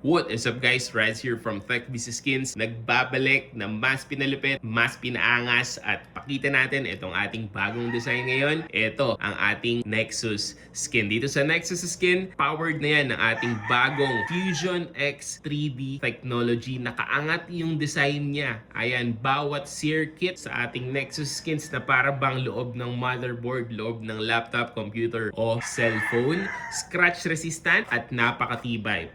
What is up guys? Reds here from TechBiz Skins. Nagbabalik na mas pinalupit, mas pinaangas at pakita natin itong ating bagong design ngayon. Ito ang ating Nexus skin. Dito sa Nexus skin, powered na yan ng ating bagong Fusion X 3D technology. Nakaangat yung design niya. Ayan, bawat circuit sa ating Nexus skins na para bang loob ng motherboard, loob ng laptop, computer o cellphone. Scratch resistant at napakatibay.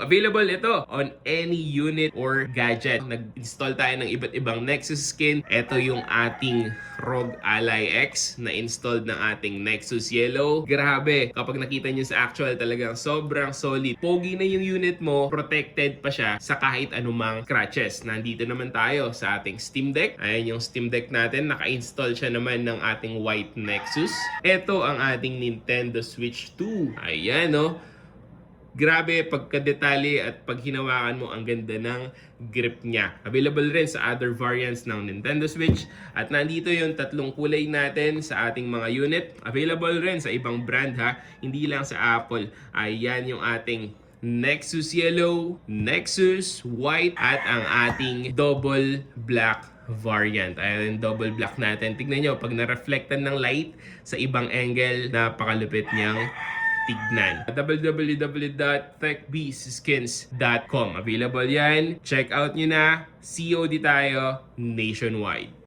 Available ito on any unit or gadget. Nag-install tayo ng iba't ibang Nexus skin. Ito yung ating ROG Ally X na installed ng ating Nexus Yellow. Grabe, kapag nakita nyo sa actual talagang sobrang solid. Pogi na yung unit mo, protected pa siya sa kahit anumang scratches. Nandito naman tayo sa ating Steam Deck. Ayan yung Steam Deck natin. Naka-install siya naman ng ating white Nexus. Ito ang ating Nintendo Switch 2. Ayan no. Grabe, pagkadetalye at pag hinawakan mo, ang ganda ng grip niya. Available rin sa other variants ng Nintendo Switch. At nandito yung tatlong kulay natin sa ating mga unit. Available rin sa ibang brand ha, hindi lang sa Apple. Ayan yung ating Nexus Yellow, Nexus White, at ang ating double black variant. Ayan yung double black natin. Tignan nyo, pag na-reflectan ng light sa ibang angle, napakalupit niyang tignan. www.techbizskins.com. Available yan. Check out nyo na. COD tayo nationwide.